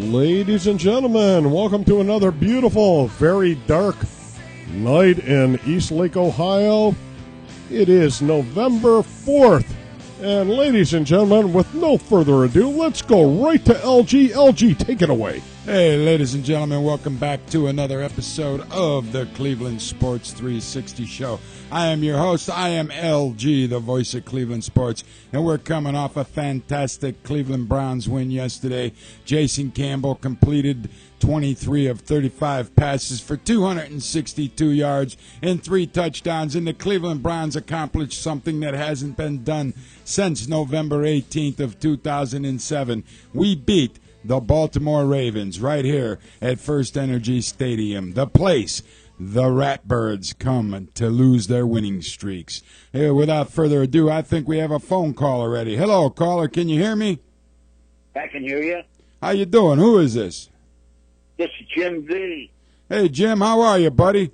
Ladies and gentlemen, welcome to another beautiful, very dark night in East Lake, Ohio. It is November 4th. And ladies and gentlemen, with no further ado, let's go right to LG. LG, take it away. Hey, ladies and gentlemen, welcome back to another episode of the Cleveland Sports 360 Show. I am your host. I am LG, the voice of Cleveland Sports, and we're coming off a fantastic Cleveland Browns win yesterday. Jason Campbell completed 23 of 35 passes for 262 yards and 3 touchdowns, and the Cleveland Browns accomplished something that hasn't been done since November 18th of 2007. We beat the Baltimore Ravens right here at First Energy Stadium, the place the Ratbirds come to lose their winning streaks. Here, without further ado, I think we have a phone call already. Hello, caller. Can you hear me? I can hear you. How you doing? Who is this? This is Jim V. Hey, Jim. How are you, buddy?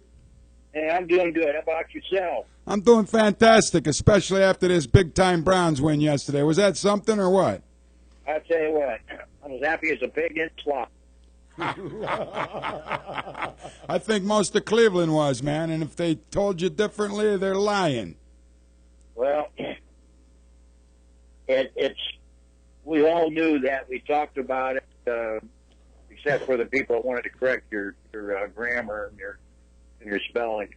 Hey, I'm doing good. How about yourself? I'm doing fantastic, especially after this big-time Browns win yesterday. Was that something or what? I'll tell you what. I'm as happy as a pig in slop. I think most of Cleveland was, man, and if they told you differently, they're lying. Well, we all knew that. We talked about it, except for the people that wanted to correct your grammar and your spelling.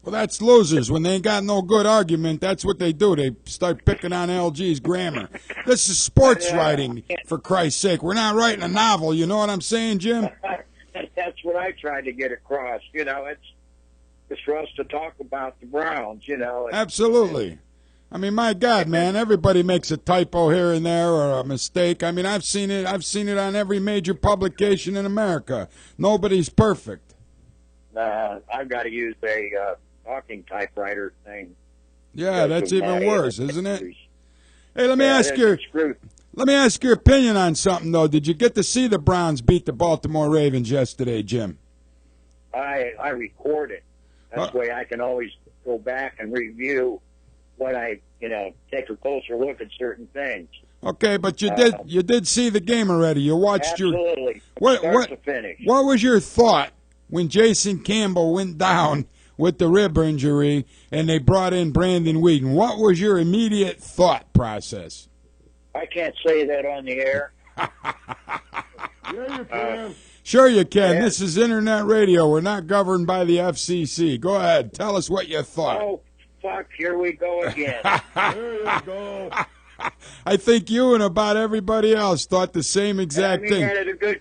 Well, that's losers. When they ain't got no good argument, that's what they do. They start picking on LG's grammar. This is sports writing, for Christ's sake. We're not writing a novel, you know what I'm saying, Jim? That's what I tried to get across. You know, it's for us to talk about the Browns, you know. Absolutely. I mean, my God, man, everybody makes a typo here and there or a mistake. I mean, I've seen it on every major publication in America. Nobody's perfect. I've got to use a talking typewriter thing. Yeah, that's even worse, isn't it? Hey, let me ask your opinion on something, though. Did you get to see the Browns beat the Baltimore Ravens yesterday, Jim? I record it. That's the way I can always go back and review what take a closer look at certain things. Okay, but you did see the game already. You watched absolutely. Start to finish. What was your thought when Jason Campbell went down with the rib injury and they brought in Brandon Whedon? What was your immediate thought process? I can't say that on the air. Yeah, you can. Sure you can. Yeah. This is Internet radio. We're not governed by the FCC. Go ahead. Tell us what you thought. Oh, fuck. Here we go again. There you go. I think you and about everybody else thought the same exact thing. That in a good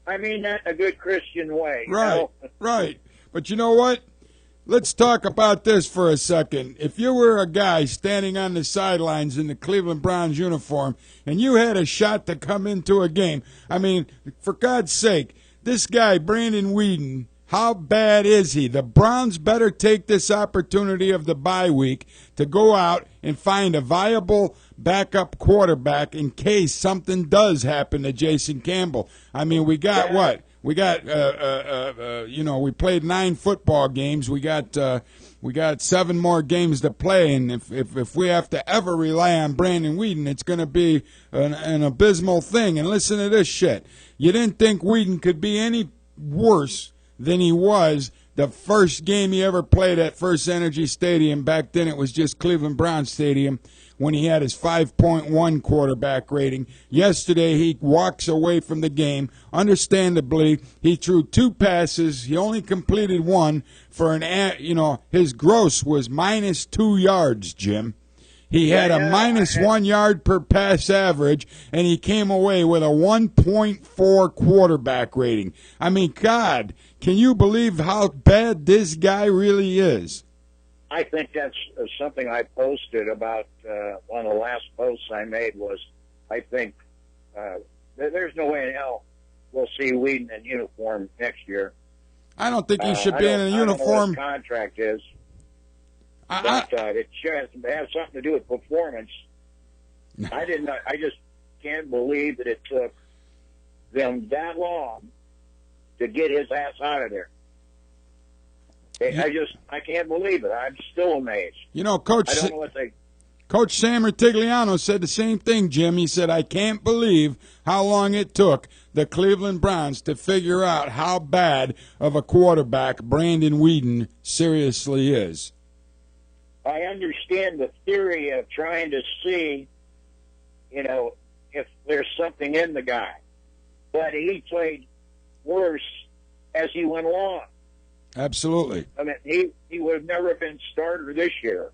that in a good Christian way. Right, you know? right. But you know what? Let's talk about this for a second. If you were a guy standing on the sidelines in the Cleveland Browns uniform and you had a shot to come into a game, I mean, for God's sake, this guy, Brandon Whedon, how bad is he? The Browns better take this opportunity of the bye week to go out and find a viable backup quarterback in case something does happen to Jason Campbell. I mean, we got what? We got, we played 9 football games. We got 7 more games to play, and if we have to ever rely on Brandon Whedon, it's going to be an abysmal thing. And listen to this shit. You didn't think Whedon could be any worse than he was the first game he ever played at First Energy Stadium. Back then it was just Cleveland Browns Stadium when he had his 5.1 quarterback rating. Yesterday he walks away from the game. Understandably, he threw 2 passes. He only completed 1 for his gross was -2 yards, Jim. He had a -1 yard per pass average, and he came away with a 1.4 quarterback rating. I mean, God, can you believe how bad this guy really is? I think that's something I posted about one of the last posts I made was I think there's no way in hell we'll see Whedon in uniform next year. I don't think he should be in a uniform. I don't know what his contract is. But it has something to do with performance. I just can't believe that it took them that long to get his ass out of there. I can't believe it. I'm still amazed. You know, Coach. I don't know what they. Coach Sam Rutigliano said the same thing, Jim. He said, I can't believe how long it took the Cleveland Browns to figure out how bad of a quarterback Brandon Weeden seriously is. I understand the theory of trying to see, if there's something in the guy. But he played worse as he went along. Absolutely. I mean, he would have never been starter this year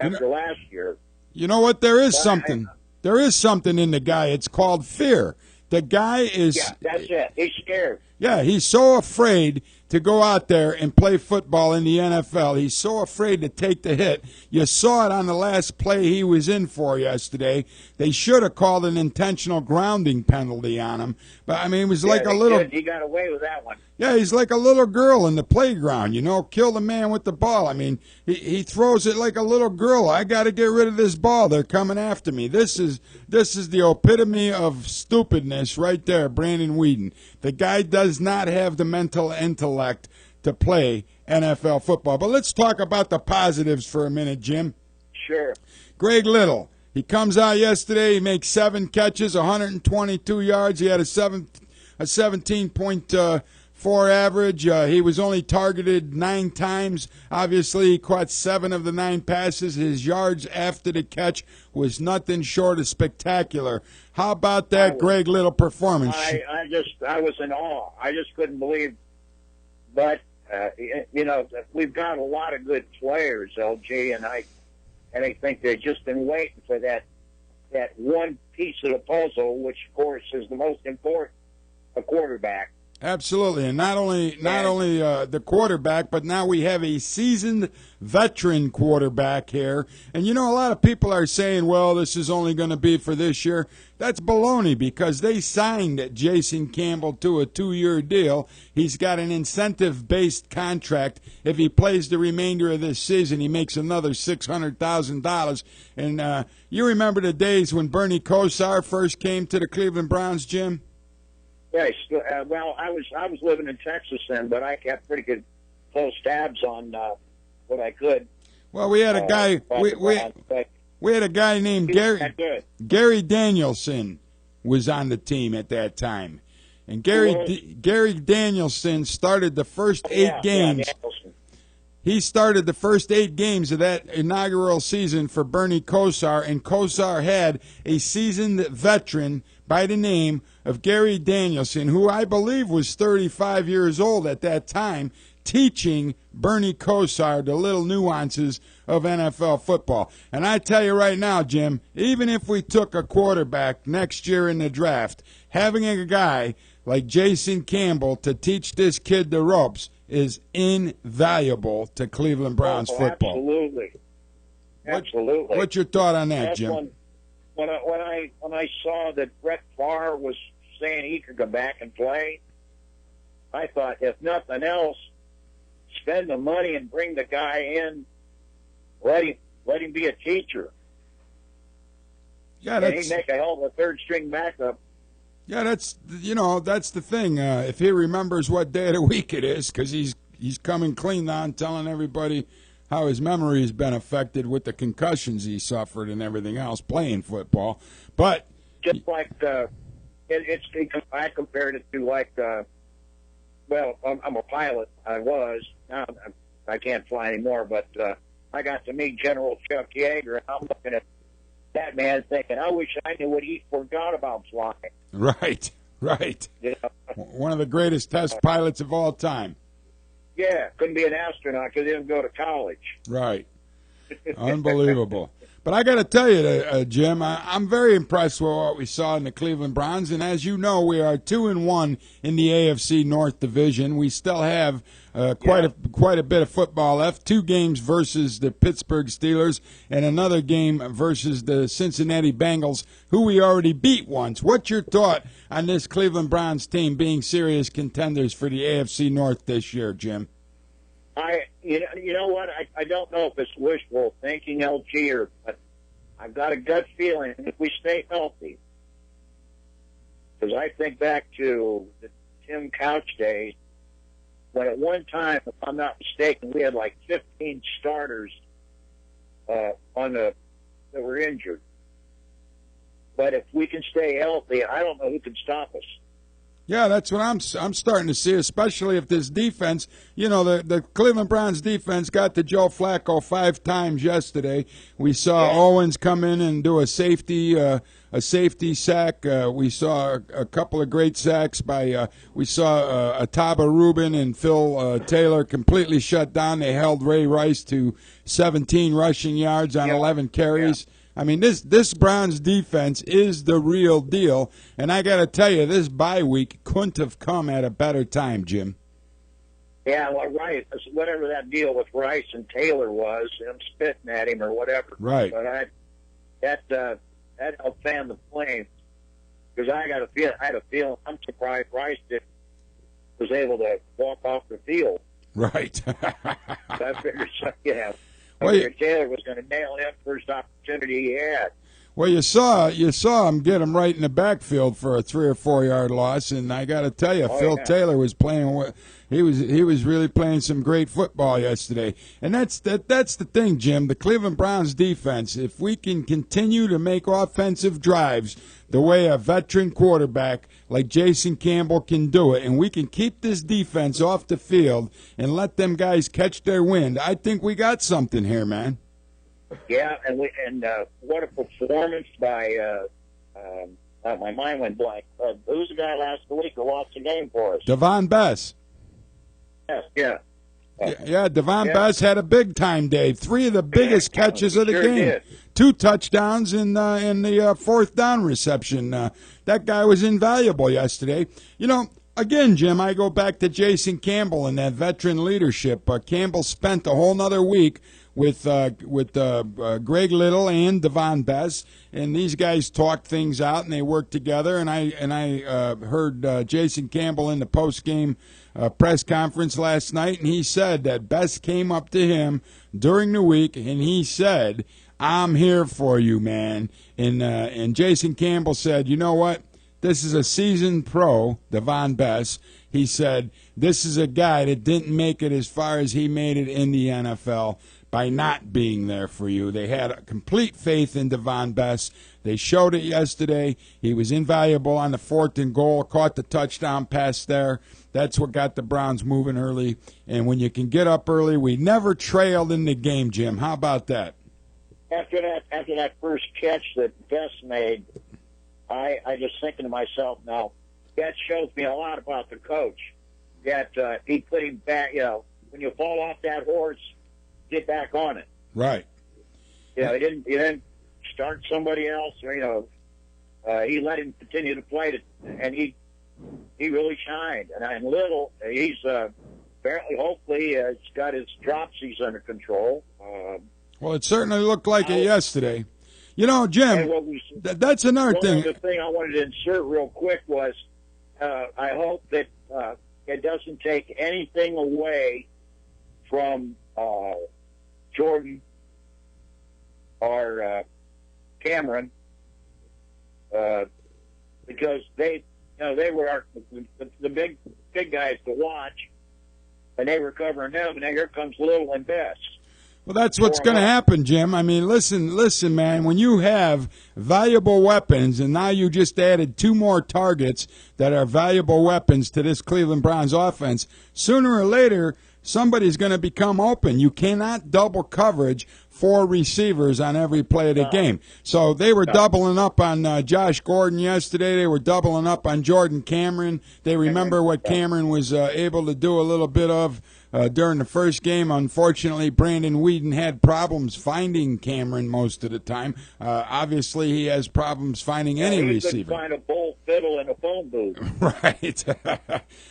after last year. You know what? There is something. There is something in the guy. It's called fear. The guy is... Yeah, that's it. He's scared. Yeah, he's so afraid to go out there and play football in the NFL. He's so afraid to take the hit. You saw it on the last play he was in for yesterday. They should have called an intentional grounding penalty on him. But, I mean, it was like a little... He got away with that one. Yeah, he's like a little girl in the playground, kill the man with the ball. I mean, he throws it like a little girl. I got to get rid of this ball. They're coming after me. This is the epitome of stupidness right there, Brandon Weeden. The guy does not have the mental intellect to play NFL football. But let's talk about the positives for a minute, Jim. Sure. Greg Little, he comes out yesterday. He makes 7 catches, 122 yards. He had a 17.4 average. He was only targeted 9 times. Obviously, he caught 7 of the 9 passes. His yards after the catch was nothing short of spectacular. How about that Greg Little performance? I was in awe. I just couldn't believe. But we've got a lot of good players, LG, and I think they've just been waiting for that one piece of the puzzle, which of course is the most important, a quarterback. Absolutely, and not only the quarterback, but now we have a seasoned veteran quarterback here. And a lot of people are saying, well, this is only going to be for this year. That's baloney, because they signed Jason Campbell to a 2-year deal. He's got an incentive-based contract. If he plays the remainder of this season, he makes another $600,000. And you remember the days when Bernie Kosar first came to the Cleveland Browns, Jim? Yeah, well, I was living in Texas then, but I kept pretty good close tabs on what I could. Well, we had a guy. We had a guy named Gary Danielson was on the team at that time, and Gary Danielson started the first 8 games. He started the first 8 games of that inaugural season for Bernie Kosar, and Kosar had a seasoned veteran by the name of Gary Danielson, who I believe was 35 years old at that time, teaching Bernie Kosar the little nuances of NFL football. And I tell you right now, Jim, even if we took a quarterback next year in the draft, having a guy like Jason Campbell to teach this kid the ropes is invaluable to Cleveland Browns football. Absolutely. What's your thought on that, Jim? When I saw that Brett Favre was saying he could come back and play, I thought, if nothing else, spend the money and bring the guy in. Let him be a teacher. Yeah, and he'd make a hell of a third-string backup. Yeah, that's the thing. If he remembers what day of the week it is, because he's coming clean on telling everybody how his memory has been affected with the concussions he suffered and everything else playing football. But just like I compared it to like, well, I'm a pilot. I was. Now I can't fly anymore, but I got to meet General Chuck Yeager, and I'm looking at that man thinking, I wish I knew what he forgot about flying. Right. One of the greatest test pilots of all time. Yeah, couldn't be an astronaut because he didn't go to college. Right. Unbelievable. But I got to tell you, Jim, I'm very impressed with what we saw in the Cleveland Browns. And as you know, we are 2-1 in the AFC North Division. We still have quite a bit of football left. 2 games versus the Pittsburgh Steelers and another game versus the Cincinnati Bengals, who we already beat once. What's your thought on this Cleveland Browns team being serious contenders for the AFC North this year, Jim? You know what? I don't know if it's wishful thinking, LG, but I've got a gut feeling if we stay healthy. Because I think back to the Tim Couch days when at one time, if I'm not mistaken, we had like 15 starters on the that were injured. But if we can stay healthy, I don't know who can stop us. Yeah, that's what I'm starting to see, especially if this defense, the Cleveland Browns defense got to Joe Flacco 5 times yesterday. We saw Owens come in and do a safety sack. We saw a couple of great sacks by we saw Ataba Rubin and Phil Taylor completely shut down. They held Ray Rice to 17 rushing yards on 11 carries. Yeah. I mean, this Browns defense is the real deal, and I got to tell you, this bye week couldn't have come at a better time, Jim. Yeah, well, right. Whatever that deal with Rice and Taylor was, him spitting at him or whatever. Right. But that helped fan the flames because I had a feeling. I'm surprised Rice was able to walk off the field. Right. I figured, Taylor was going to nail him first opportunity he had. Well, you saw him get him right in the backfield for a 3 or 4 yard loss, and I got to tell you, Phil Taylor was playing. He was really playing some great football yesterday, and that's the thing, Jim. The Cleveland Browns defense. If we can continue to make offensive drives the way a veteran quarterback like Jason Campbell can do it, and we can keep this defense off the field and let them guys catch their wind, I think we got something here, man. Yeah, and what a performance by my mind went blank. Who's the guy last week who lost the game for us? Devon Bess. Yes, yeah. Yeah, Devon Bess had a big time day. 3 of the biggest catches of the game. Did. 2 touchdowns in the 4th down reception. That guy was invaluable yesterday. Again, Jim, I go back to Jason Campbell and that veteran leadership. Campbell spent a whole nother week with Greg Little and Devon Bess, and these guys talked things out and they worked together. And I heard Jason Campbell in the post-game press conference last night, and he said that Bess came up to him during the week and he said, "I'm here for you, man." And Jason Campbell said, "You know what? This is a seasoned pro, Devon Bess." He said, "This is a guy that didn't make it as far as he made it in the NFL by not being there for you." They had complete faith in Devon Bess. They showed it yesterday. He was invaluable on the 4th and goal, caught the touchdown pass there. That's what got the Browns moving early. And when you can get up early, we never trailed in the game, Jim. How about that? After that first catch that Bess made, I just thinking to myself now, that shows me a lot about the coach. That he put him back. When you fall off that horse, get back on it. Right. He didn't start somebody else. He let him continue to play it, and he really shined. And Little, he's apparently, hopefully, he's got his dropsies under control. Well, it certainly looked like it yesterday. Jim, that's another thing. The thing I wanted to insert real quick was I hope that it doesn't take anything away from Jordan or Cameron because they were the big guys to watch, and they were covering them, and then here comes Little and Bess. Well, that's what's going to happen, Jim. I mean, listen, man. When you have valuable weapons, and now you just added 2 more targets that are valuable weapons to this Cleveland Browns offense, sooner or later, somebody's going to become open. You cannot double coverage 4 receivers on every play of the game. So they were doubling up on Josh Gordon yesterday. They were doubling up on Jordan Cameron. They remember what Cameron was able to do a little bit of during the first game. Unfortunately, Brandon Whedon had problems finding Cameron most of the time. Obviously, he has problems finding any receiver. He couldn't find a bull fiddle in a phone booth. Right.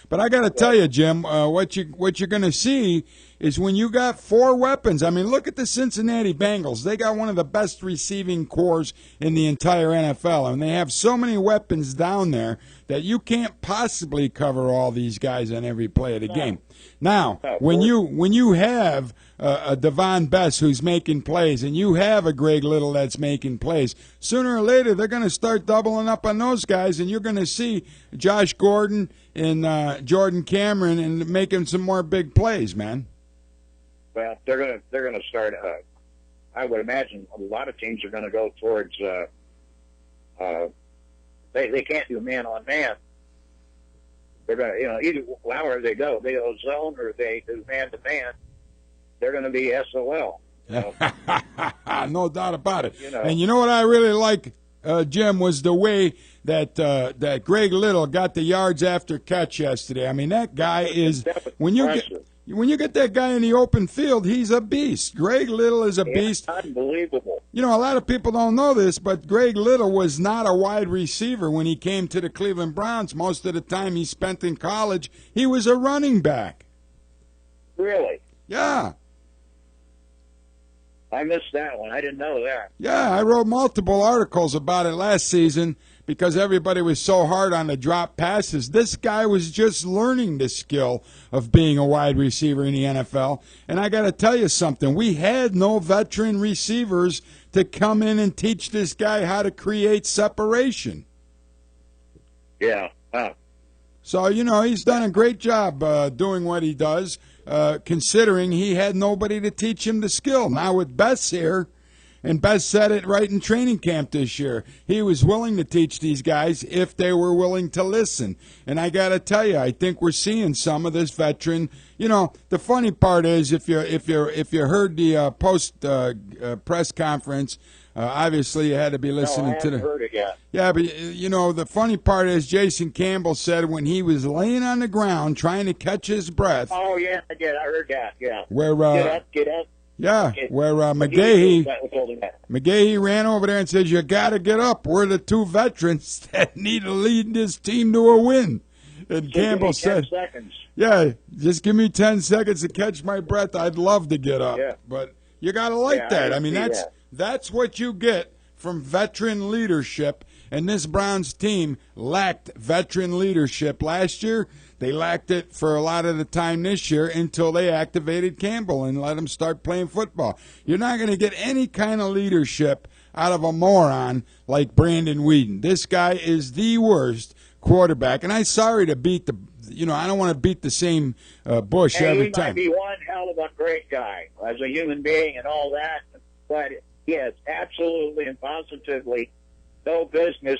But I got to tell you, Jim, what you're going to see is when you got 4 weapons. I mean, look at the Cincinnati Bengals. They got one of the best receiving corps in the entire NFL, and they have so many weapons down there that you can't possibly cover all these guys on every play of the game. Now, when you have a Devon Bess who's making plays, and you have a Greg Little that's making plays, sooner or later they're going to start doubling up on those guys, and you're going to see Josh Gordon and Jordan Cameron and making some more big plays, man. Well, they're going to start. I would imagine a lot of teams are going to go towards. They can't do man on man. They're going to, either however they go zone or they do man to man. They're going to be SOL. No doubt about it. And you know what I really like, Jim, was the way that Greg Little got the yards after catch yesterday. I mean, that guy is when you get that guy in the open field, he's a beast. Greg Little is a beast. Unbelievable. A lot of people don't know this, but Greg Little was not a wide receiver when he came to the Cleveland Browns. Most of the time he spent in college, he was a running back. Really? Yeah. I missed that one. I didn't know that. Yeah, I wrote multiple articles about it last season because everybody was so hard on the drop passes. This guy was just learning the skill of being a wide receiver in the NFL. And I got to tell you something. We had no veteran receivers to come in and teach this guy how to create separation. Yeah. Wow. So, he's done a great job doing what he does. Considering he had nobody to teach him the skill. Now with Bess here, and Bess said it right in training camp this year, he was willing to teach these guys if they were willing to listen. And I got to tell you, I think we're seeing some of this veteran. The funny part is if you heard the post press conference. Obviously, you had to be listening to the. Heard it yet. Yeah, but the funny part is Jason Campbell said when he was laying on the ground trying to catch his breath. Oh yeah, I did. I heard that. Yeah. Where get up. Yeah, Okay. where McGahee ran over there and said, "You got to get up. We're the two veterans that need to lead this team to a win." And Campbell said, 10 seconds. "Yeah, just give me 10 seconds to catch my breath. I'd love to get up, but you got to like that. I mean, that's what you get from veteran leadership, and this Browns team lacked veteran leadership last year. They lacked it for a lot of the time this year until they activated Campbell and let him start playing football. You're not going to get any kind of leadership out of a moron like Brandon Weeden. This guy is the worst quarterback, and I'm sorry to beat the I don't want to beat the same bush every time. He might be one hell of a great guy as a human being and all that, but he has absolutely and positively no business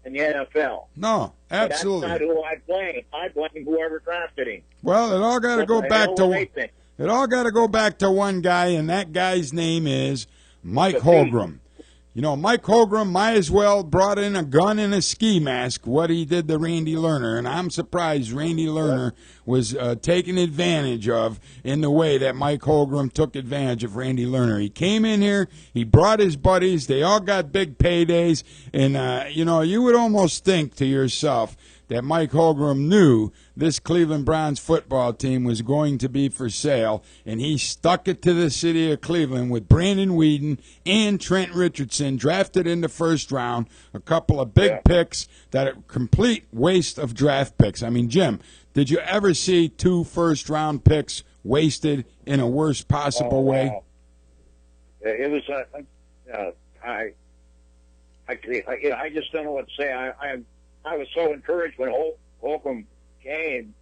in the NFL. No, absolutely. That's not who I blame. I blame whoever drafted him. Well, it all got to go back to one guy, and that guy's name is Mike Holmgren. Mike Holmgren might as well brought in a gun and a ski mask, what he did to Randy Lerner. And I'm surprised Randy Lerner was taken advantage of in the way that Mike Holmgren took advantage of Randy Lerner. He came in here, he brought his buddies, they all got big paydays, and, you would almost think to yourself that Mike Holmgren knew this Cleveland Browns football team was going to be for sale, and he stuck it to the city of Cleveland with Brandon Weeden and Trent Richardson drafted in the first round, a couple of big picks that are complete waste of draft picks. I mean, Jim, did you ever see 2 first-round picks wasted in a worst possible way? It was I just don't know what to say. I was so encouraged when Holcomb came,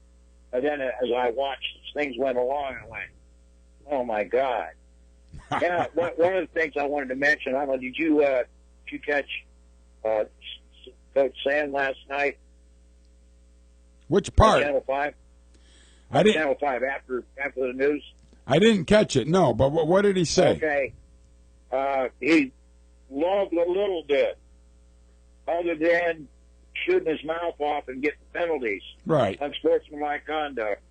and then as I watched things went along, I went, "Oh my God!" Yeah, one of the things I wanted to mention. I don't know. Did you catch Coach Sam last night? Which part? Channel 5. I didn't. Channel 5 after the news. I didn't catch it. No, but what did he say? Okay, he loved a little bit, other than shooting his mouth off and getting penalties. Right. Unsportsmanlike conduct.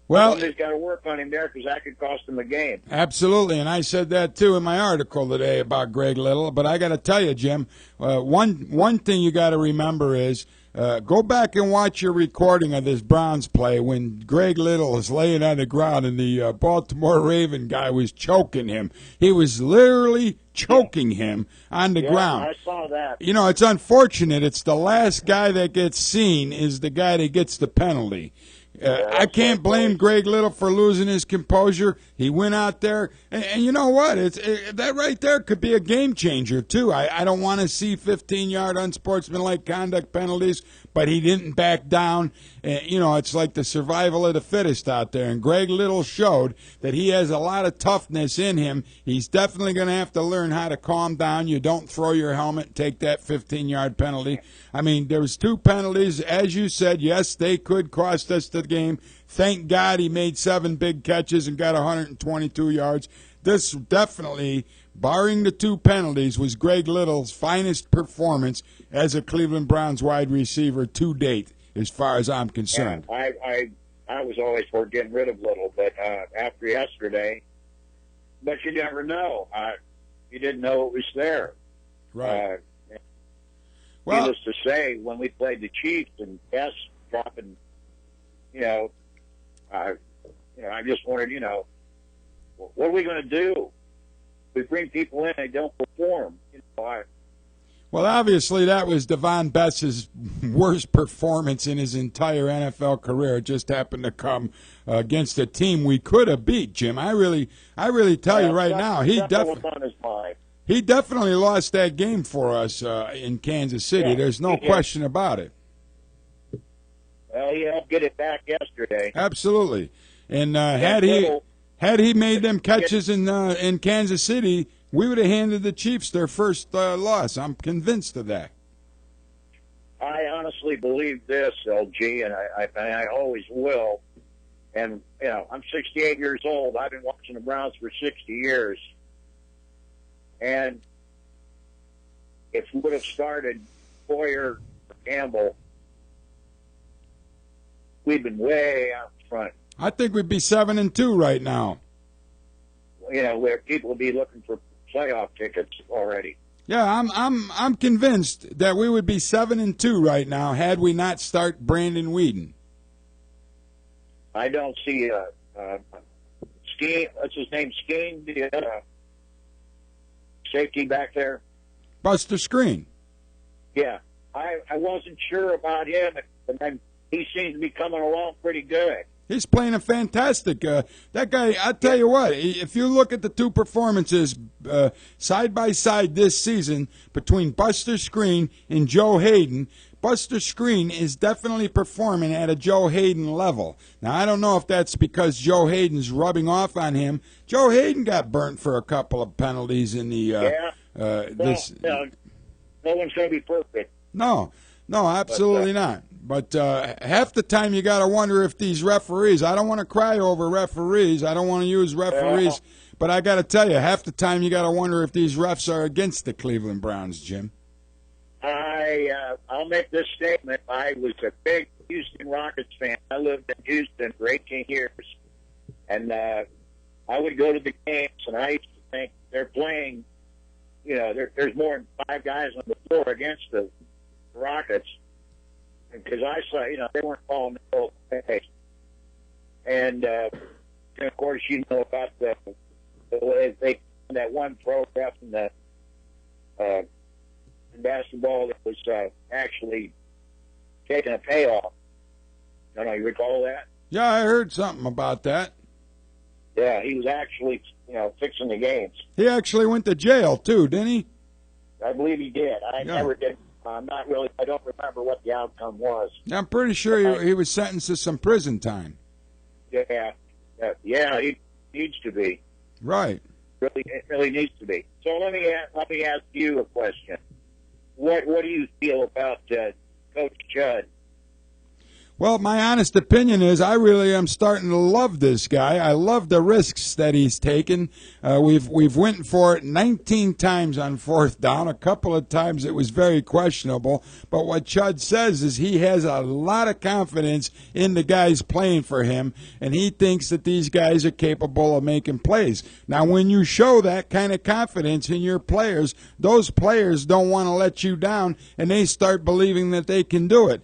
Well, somebody's got to work on him there because that could cost him a game. Absolutely, and I said that too in my article today about Greg Little. But I got to tell you, Jim, one thing you got to remember is go back and watch your recording of this Browns play when Greg Little is laying on the ground and the Baltimore Raven guy was choking him. He was literally choking him on the ground. I saw that. It's unfortunate. It's the last guy that gets seen is the guy that gets the penalty. I can't blame Greg Little for losing his composure. He went out there, and you know what? That right there could be a game changer, too. I don't want to see 15-yard unsportsmanlike conduct penalties, but he didn't back down. It's like the survival of the fittest out there. And Greg Little showed that he has a lot of toughness in him. He's definitely going to have to learn how to calm down. You don't throw your helmet and take that 15-yard penalty. I mean, there was 2 penalties. As you said, yes, they could cost us the game. Thank God he made 7 big catches and got 122 yards. This definitely, barring the 2 penalties, was Greg Little's finest performance as a Cleveland Browns wide receiver to date, as far as I'm concerned. I was always for getting rid of Little, but after yesterday, but you never know. You didn't know it was there. Right. Needless to say, when we played the Chiefs and Guess dropping, I just wondered, what are we going to do? We bring people in, they don't perform. Well, obviously, that was Devon Best's worst performance in his entire NFL career. It just happened to come against a team we could have beat, Jim. I really tell you right now, he definitely lost that game for us in Kansas City. Yeah, there's no question about it. Well, he helped get it back yesterday. Absolutely. And had he made them catches in Kansas City, we would have handed the Chiefs their first loss. I'm convinced of that. I honestly believe this, LG, and I always will. And, I'm 68 years old. I've been watching the Browns for 60 years. And if we would have started Boyer or Campbell, we've been way out front. I think we'd be 7-2 right now. Where people would be looking for playoff tickets already. Yeah, I'm convinced that we would be 7-2 right now had we not start Brandon Weeden. I don't see Skeen. What's his name? Skeen, the safety back there. Buster Screen. Yeah, I wasn't sure about him, but then he seems to be coming along pretty good. He's playing a fantastic. That guy, I'll tell you what, if you look at the 2 performances side by side this season between Buster Screen and Joe Hayden, Buster Screen is definitely performing at a Joe Hayden level. Now, I don't know if that's because Joe Hayden's rubbing off on him. Joe Hayden got burnt for a couple of penalties in the no one's going to be perfect. No, absolutely not. But half the time you got to wonder if these referees, I don't want to cry over referees. I don't want to use referees. But I got to tell you, half the time you got to wonder if these refs are against the Cleveland Browns, Jim. I'll make this statement. I was a big Houston Rockets fan. I lived in Houston for 18 years. And I would go to the games, and I used to think they're playing, there's more than 5 guys on the floor against the Rockets. Because I saw, they weren't calling the whole thing. And of course, about the way they that one photograph in the in basketball that was actually taking a payoff. I don't know, you recall that? Yeah, I heard something about that. Yeah, he was actually, fixing the games. He actually went to jail, too, didn't he? I believe he did. I never did. Not really. I don't remember what the outcome was. I'm pretty sure he was sentenced to some prison time. Yeah, he needs to be. Right. It really needs to be. So let me ask you a question. What do you feel about Coach Judd? Well, my honest opinion is I really am starting to love this guy. I love the risks that he's taken. We've went for it 19 times on 4th down. A couple of times it was very questionable. But what Judd says is he has a lot of confidence in the guys playing for him, and he thinks that these guys are capable of making plays. Now, when you show that kind of confidence in your players, those players don't want to let you down, and they start believing that they can do it.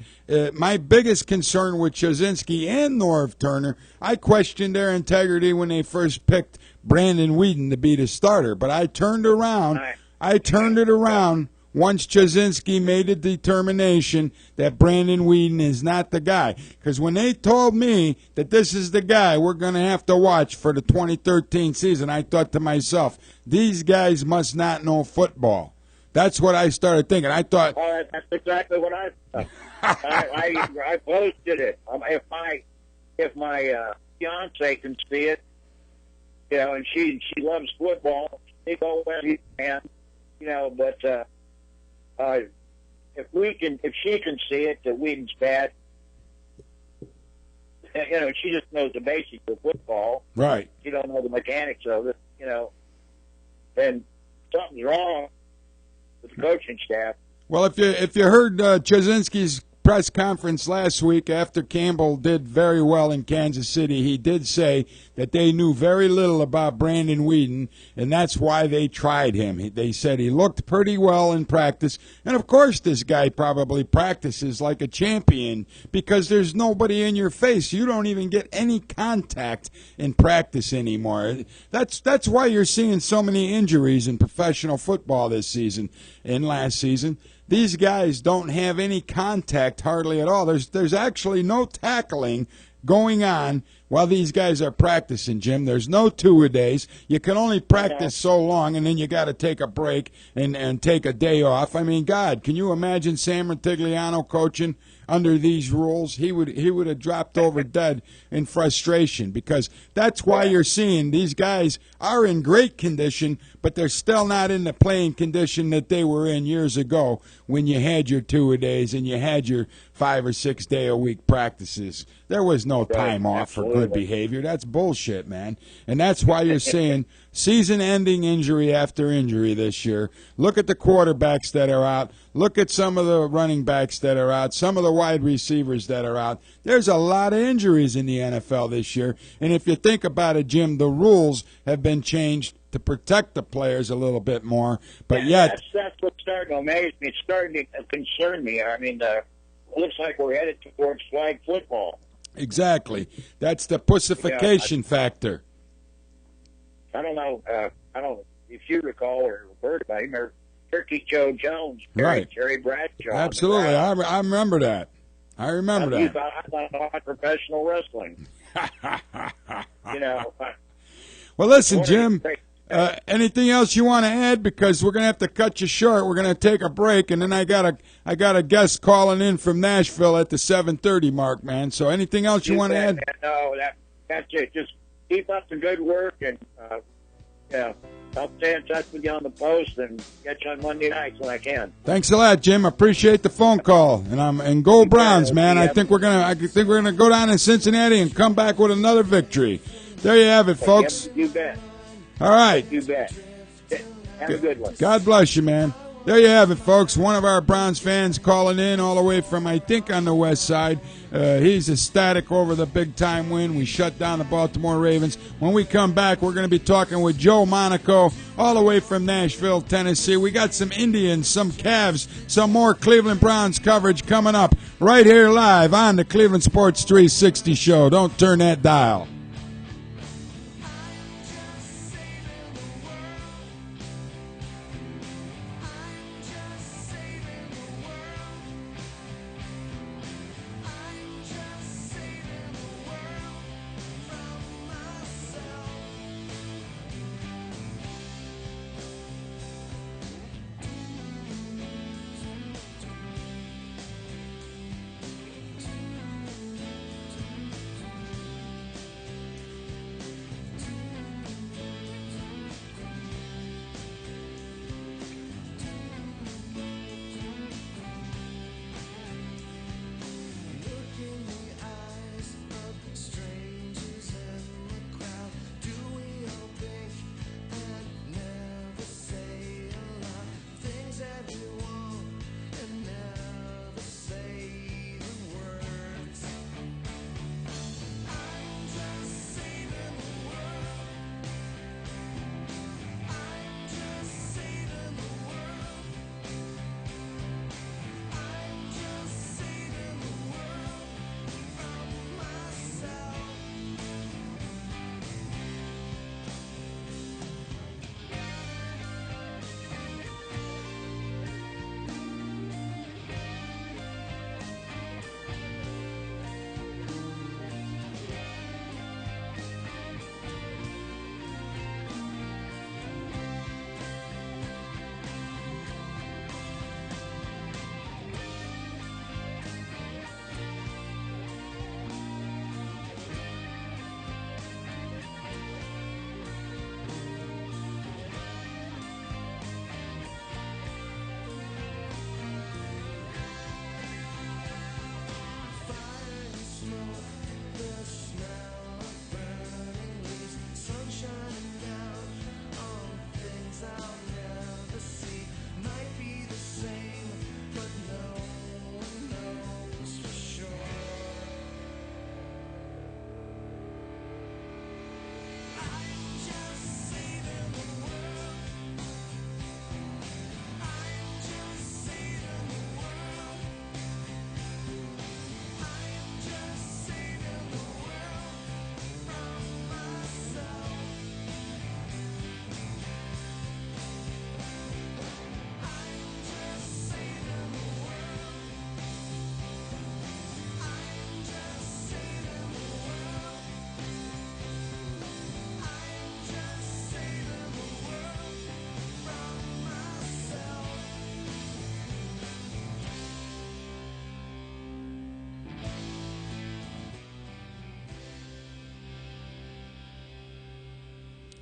My biggest concern with Jasinski and Norv Turner, I questioned their integrity when they first picked Brandon Weeden to be the starter. But I turned it around once Jasinski made a determination that Brandon Weeden is not the guy. Because when they told me that this is the guy we're going to have to watch for the 2013 season, I thought to myself, these guys must not know football. That's what I started thinking. I thought. That's exactly what I thought. I posted it. If my fiance can see it, and she loves football, they go well, man, But if she can see it, that Whedon's bad. She just knows the basics of football. Right. She don't know the mechanics of it. And something's wrong with the coaching staff. Well, if you heard Chazinski's press conference last week after Campbell did very well in Kansas City, he did say that they knew very little about Brandon Whedon, and that's why they tried him. They said he looked pretty well in practice, and of course this guy probably practices like a champion because there's nobody in your face. You don't even get any contact in practice anymore. That's why you're seeing so many injuries in professional football this season and last season. These guys don't have any contact hardly at all. There's actually no tackling going on while these guys are practicing, Jim. There's no two-a-days. You can only practice so long, and then you got to take a break and take a day off. I mean, God, can you imagine Sam Rutigliano coaching under these rules? He would have dropped over dead in frustration because that's why you're seeing these guys are in great condition, but they're still not in the playing condition that they were in years ago when you had your two-a-days and you had your 5 or 6 day a week practices. There was no time off for good behavior. That's bullshit, man. And that's why you're seeing season-ending injury after injury this year. Look at the quarterbacks that are out. Look at some of the running backs that are out, some of the wide receivers that are out. There's a lot of injuries in the NFL this year. And if you think about it, Jim, the rules have been changed to protect the players a little bit more. But yet, that's what's starting to amaze me. It's starting to concern me. I mean, it looks like we're headed towards flag football. Exactly. That's the pussification factor. I don't know. If you recall or heard about him, or Turkey Joe Jones, right? Jerry Bradshaw. Absolutely, I remember that. I remember that. I thought professional wrestling. Well, listen, Jim. Anything else you want to add? Because we're going to have to cut you short. We're going to take a break, and then I got a guest calling in from Nashville at the 7:30 mark, man. So anything else you want to add? No, that's it. Just keep up the good work, and I'll stay in touch with you on the post and get you on Monday nights when I can. Thanks a lot, Jim. Appreciate the phone call, and go Browns, man. I think we're gonna go down in Cincinnati and come back with another victory. There you have it, folks. You bet. All right. You bet. Have a good one. God bless you, man. There you have it, folks. One of our Browns fans calling in all the way from, I think, on the west side. He's ecstatic over the big-time win. We shut down the Baltimore Ravens. When we come back, we're going to be talking with Joe Monaco all the way from Nashville, Tennessee. We got some Indians, some Cavs, some more Cleveland Browns coverage coming up right here live on the Cleveland Sports 360 show. Don't turn that dial.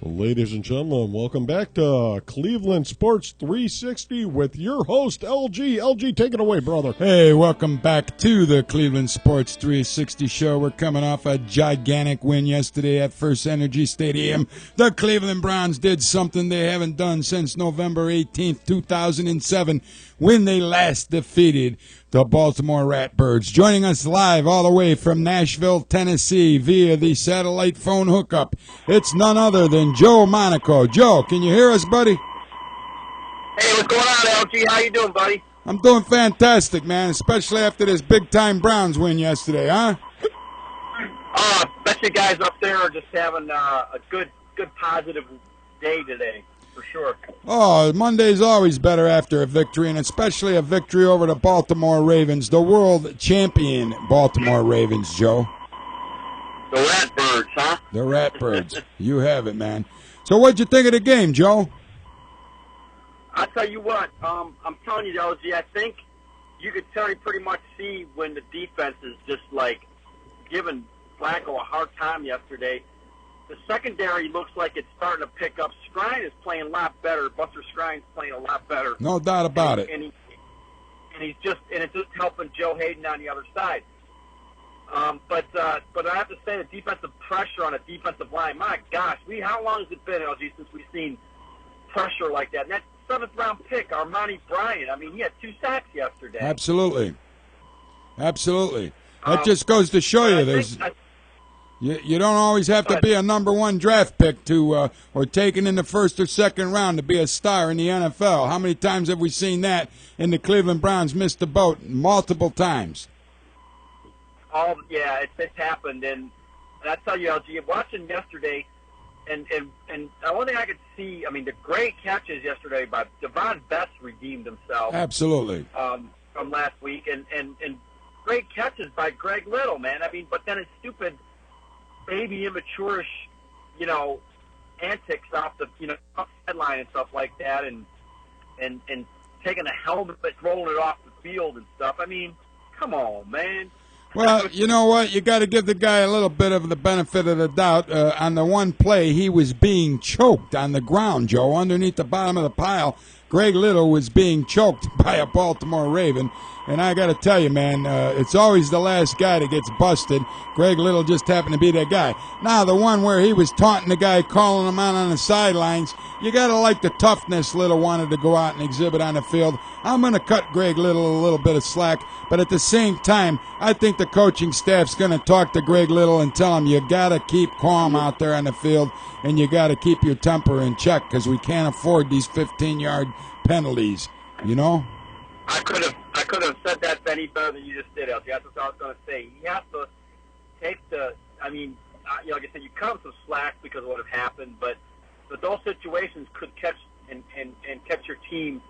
Ladies and gentlemen, welcome back to Cleveland Sports 360 with your host, LG. LG, take it away, brother. Hey, welcome back to the Cleveland Sports 360 show. We're coming off a gigantic win yesterday at First Energy Stadium. The Cleveland Browns did something they haven't done since November 18th, 2007, when they last defeated the Baltimore Ratbirds. Joining us live all the way from Nashville, Tennessee via the satellite phone hookup, it's none other than Joe Monaco. Joe, can you hear us, buddy? Hey, what's going on, LG? How you doing, buddy? I'm doing fantastic, man, especially after this big-time Browns win yesterday, huh? Bet you guys up there are just having a good positive day today, for sure. Oh, Monday's always better after a victory, and especially a victory over the Baltimore Ravens, the world champion Baltimore Ravens, Joe. The Ratbirds, huh? The Ratbirds. You have it, man. So what'd you think of the game, Joe? I'll tell you what, I'm telling you, LG, I think you could pretty much see when the defense is just, like, giving Flacco a hard time yesterday. The secondary looks like it's starting to pick up. Skrine is playing a lot better. Buster Skrine's playing a lot better. No doubt about it. And it's just helping Joe Hayden on the other side. But I have to say the defensive pressure on a defensive line, my gosh, how long has it been, LG, since we've seen pressure like that? And that 7th-round pick, Armani Bryant, I mean, he had 2 sacks yesterday. Absolutely. That just goes to show you you don't always have to be a number 1 draft pick to or taken in the 1st or 2nd round to be a star in the NFL. How many times have we seen that? And the Cleveland Browns missed the boat multiple times. Yeah, it's happened, and I tell you, LG, watching yesterday, and the only thing I could see, I mean, the great catches yesterday by Devon Best redeemed himself. Absolutely. From last week, and great catches by Greg Little, man. I mean, but then it's stupid, baby, immature-ish, antics off the, off the headline and stuff like that, and taking a helmet, rolling it off the field and stuff. I mean, come on, man. Well, you know what? You got to give the guy a little bit of the benefit of the doubt. On the one play, he was being choked on the ground, Joe, underneath the bottom of the pile. Greg Little was being choked by a Baltimore Raven. And I got to tell you, man, it's always the last guy that gets busted. Greg Little just happened to be that guy. Now, the one where he was taunting the guy, calling him out on the sidelines, you got to like the toughness Little wanted to go out and exhibit on the field. I'm going to cut Greg Little a little bit of slack, but at the same time, I think the coaching staff's going to talk to Greg Little and tell him you got to keep calm out there on the field and you got to keep your temper in check because we can't afford these 15-yard penalties, I could have said that any better than you just did, LG. That's what I was going to say. You have to take like I said, you cut him some slack because of what had happened, but those situations could catch and catch your team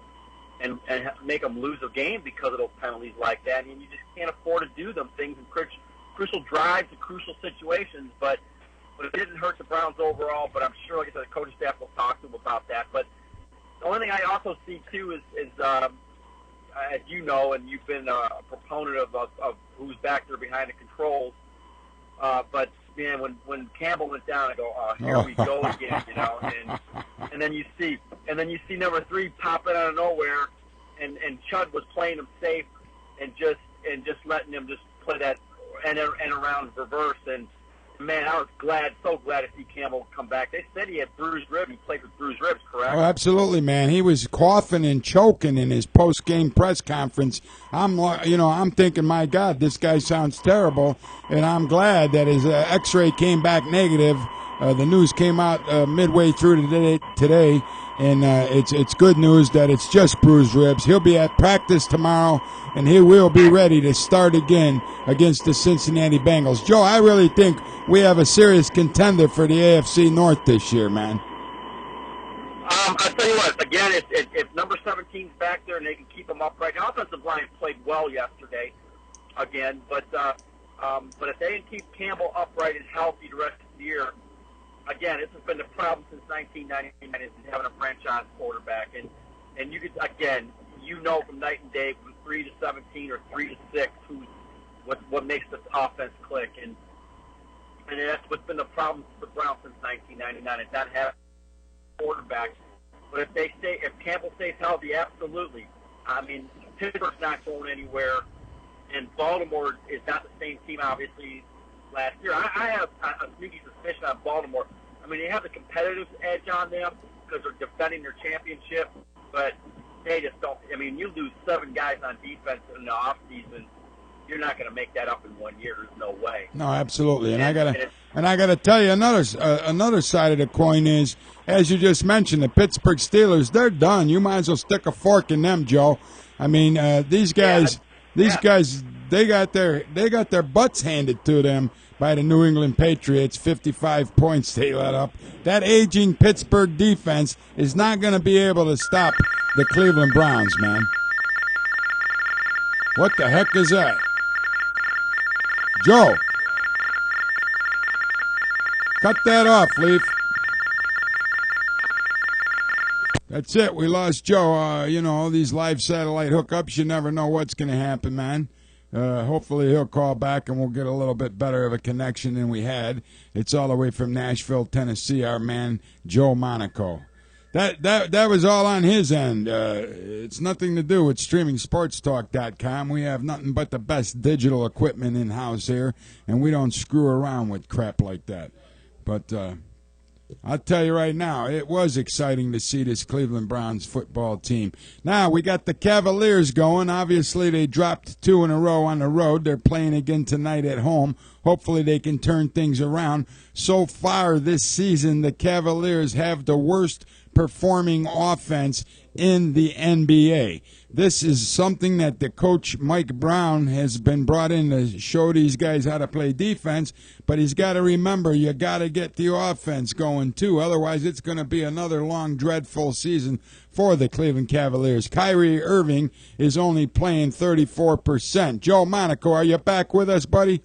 and make them lose a game because of those penalties like that, and you just can't afford to do them things in crucial drives and crucial situations. But it didn't hurt the Browns overall. But I'm sure, like I said, the coaching staff will talk to them about that. But the only thing I also see too is as you know, and you've been a proponent of who's back there behind the controls. But man, when Campbell went down, I go, oh, here we go again, and then you see number 3 pop in out of nowhere, and Chud was playing him safe and just letting him just play that and around reverse. And man, I was so glad to see Campbell come back. They said he had bruised ribs. He played with bruised ribs, correct? Oh, absolutely, man. He was coughing and choking in his post-game press conference. I'm thinking, my God, this guy sounds terrible, and I'm glad that his X-ray came back negative. The news came out midway through today, and it's good news that it's just bruised ribs. He'll be at practice tomorrow, and he will be ready to start again against the Cincinnati Bengals. Joe, I really think we have a serious contender for the AFC North this year, man. I'll tell you what, again, if number 17's back there and they can keep him upright, the offensive line played well yesterday again, but if they can keep Campbell upright and healthy the rest of the year, again, this has been the problem since 1999 is having a franchise quarterback. And you could, again, from night and day, from 3 to 17 or 3 to 6, what makes the offense click. And And that's what's been the problem for the Browns since 1999, is not having quarterbacks. But if Campbell stays healthy, absolutely. I mean, Pittsburgh's not going anywhere, and Baltimore is not the same team, obviously, last year. I have a sneaky suspicion on Baltimore. I mean, they have the competitive edge on them because they're defending their championship, but they just don't. I mean, you lose 7 guys on defense in the offseason, you're not going to make that up in 1 year. There's no way. No, absolutely. And I gotta tell you another side of the coin is, as you just mentioned, the Pittsburgh Steelers. They're done. You might as well stick a fork in them, Joe. I mean, these guys, they got their butts handed to them by the New England Patriots. 55 points they let up. That aging Pittsburgh defense is not going to be able to stop the Cleveland Browns, man. What the heck is that? Joe, cut that off, Leaf. That's it. We lost Joe. All these live satellite hookups, you never know what's going to happen, man. Hopefully he'll call back and we'll get a little bit better of a connection than we had. It's all the way from Nashville, Tennessee, our man Joe Monaco. That was all on his end. It's nothing to do with StreamingSportsTalk.com. We have nothing but the best digital equipment in-house here, and we don't screw around with crap like that. But I'll tell you right now, it was exciting to see this Cleveland Browns football team. Now, we got the Cavaliers going. Obviously, they dropped 2 in a row on the road. They're playing again tonight at home. Hopefully, they can turn things around. So far this season, the Cavaliers have the worst performing offense in the NBA. This is something that the coach Mike Brown has been brought in to show these guys how to play defense, but he's got to remember you got to get the offense going too. Otherwise, it's going to be another long, dreadful season for the Cleveland Cavaliers. Kyrie Irving is only playing 34%. Joe Monaco, are you back with us, buddy?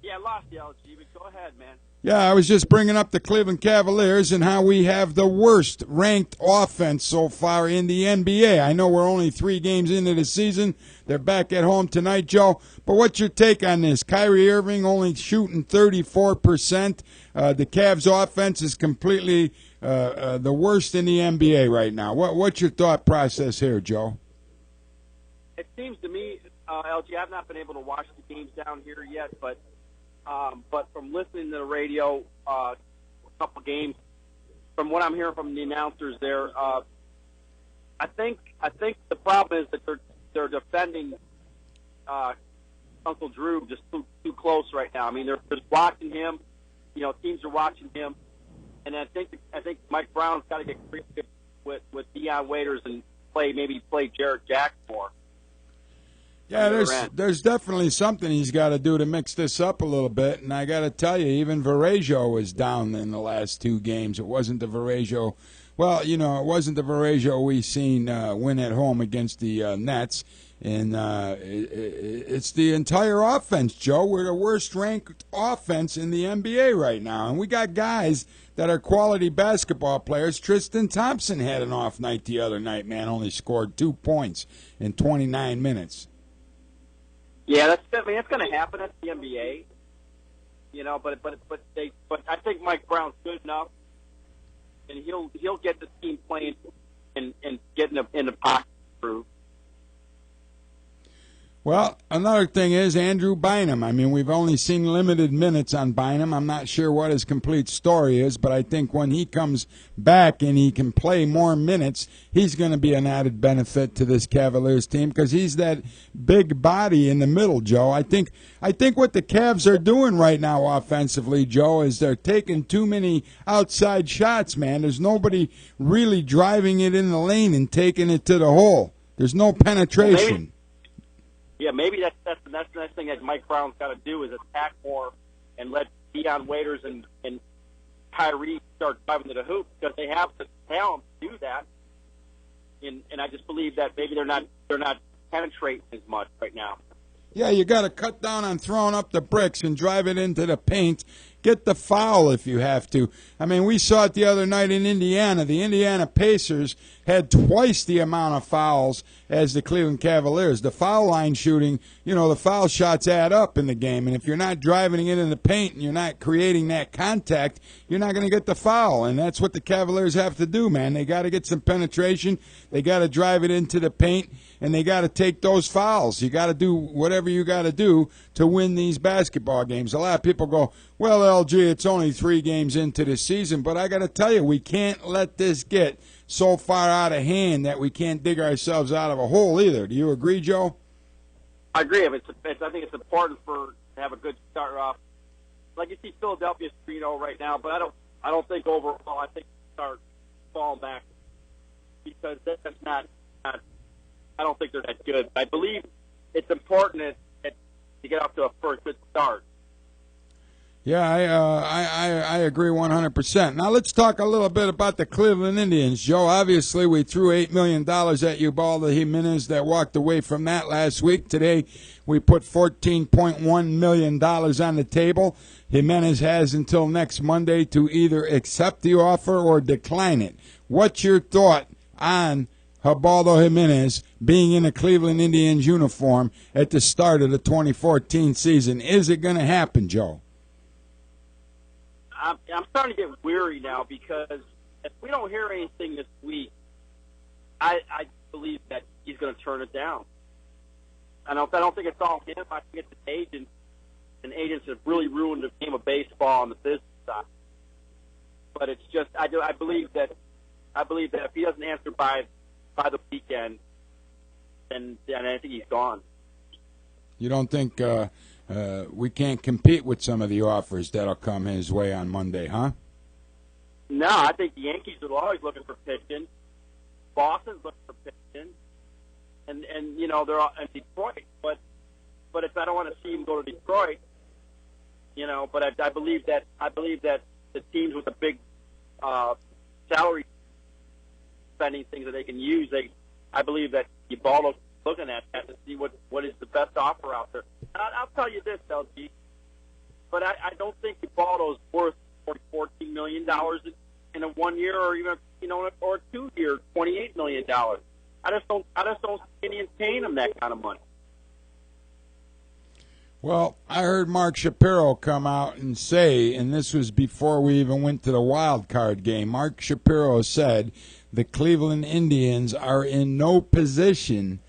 Yeah, I lost the LG, but go ahead, man. Yeah, I was just bringing up the Cleveland Cavaliers and how we have the worst ranked offense so far in the NBA. I know we're only 3 games into the season. They're back at home tonight, Joe. But what's your take on this? Kyrie Irving only shooting 34%. The Cavs offense is completely the worst in the NBA right now. What's your thought process here, Joe? It seems to me, LG, I've not been able to watch the games down here yet, but from listening to the radio, a couple games, from what I'm hearing from the announcers there, I think the problem is that they're defending Uncle Drew just too close right now. I mean, they're just watching him. Teams are watching him, and I think Mike Brown's got to get creative with Deion Waiters and play Jarrett Jack more. Yeah, there's definitely something he's got to do to mix this up a little bit. And I got to tell you, even Varejao was down in the last 2 games. It wasn't the Varejao. Well, it wasn't the Varejao we seen win at home against the Nets. And it's the entire offense, Joe. We're the worst-ranked offense in the NBA right now. And we got guys that are quality basketball players. Tristan Thompson had an off night the other night, man. Only scored 2 points in 29 minutes. Yeah, that's going to happen at the NBA, but I think Mike Brown's good enough, and he'll get the team playing and get in the pocket through. Well, another thing is Andrew Bynum. I mean, we've only seen limited minutes on Bynum. I'm not sure what his complete story is, but I think when he comes back and he can play more minutes, he's going to be an added benefit to this Cavaliers team because he's that big body in the middle, Joe. I think what the Cavs are doing right now offensively, Joe, is they're taking too many outside shots, man. There's nobody really driving it in the lane and taking it to the hole. There's no penetration. Maybe that's the next thing that Mike Brown's got to do is attack more and let Deion Waiters and Kyrie start driving to the hoop because they have the talent to do that. And I just believe that maybe they're not penetrating as much right now. Yeah, you got to cut down on throwing up the bricks and drive it into the paint get the foul if you have to. I mean, we saw it the other night in Indiana. The Indiana Pacers had twice the amount of fouls as the Cleveland Cavaliers. The foul line shooting, the foul shots add up in the game. And if you're not driving it in the paint and you're not creating that contact, you're not going to get the foul. And that's what the Cavaliers have to do, man. They got to get some penetration. They got to drive it into the paint, and they got to take those fouls. You got to do whatever you got to do to win these basketball games. A lot of people go, well, LG, it's only 3 games into the season. But I got to tell you, we can't let this get so far out of hand that we can't dig ourselves out of a hole either. Do you agree, Joe? I agree. I think it's important to have a good start off. Like you see Philadelphia's 3-0 right now, but I don't think overall. I think start falling back because that's not. I don't think they're that good. I believe it's important to get off to a first good start. Yeah, I agree 100%. Now let's talk a little bit about the Cleveland Indians, Joe. Obviously, we threw $8 million at Ubaldo Jimenez that walked away from that last week. Today, we put $14.1 million on the table. Jimenez has until next Monday to either accept the offer or decline it. What's your thought on Ubaldo Jimenez being in a Cleveland Indians uniform at the start of the 2014 season? Is it going to happen, Joe? I'm starting to get weary now because if we don't hear anything this week, I believe that he's going to turn it down. I don't think it's all him. I think it's the agents, and agents have really ruined the game of baseball on the business side. But it's just I believe that if he doesn't answer by the weekend, then I think he's gone. You don't think we can't compete with some of the offers that'll come his way on Monday, huh? No, I think the Yankees are always looking for pitching. Boston's looking for pitching, and they're all in Detroit. But if I don't want to see him go to Detroit, but I believe that the teams with the big salary spending things that they can use, I believe that Ubaldo's looking at that to see what is the best offer out there. I'll tell you this, LG, but I don't think Ubaldo's worth $14 million in a 1 year or even or a 2 year, $28 million. I just don't see any paying him that kind of money. Well, I heard Mark Shapiro come out and say, and this was before we even went to the wild card game. Mark Shapiro said the Cleveland Indians are in no position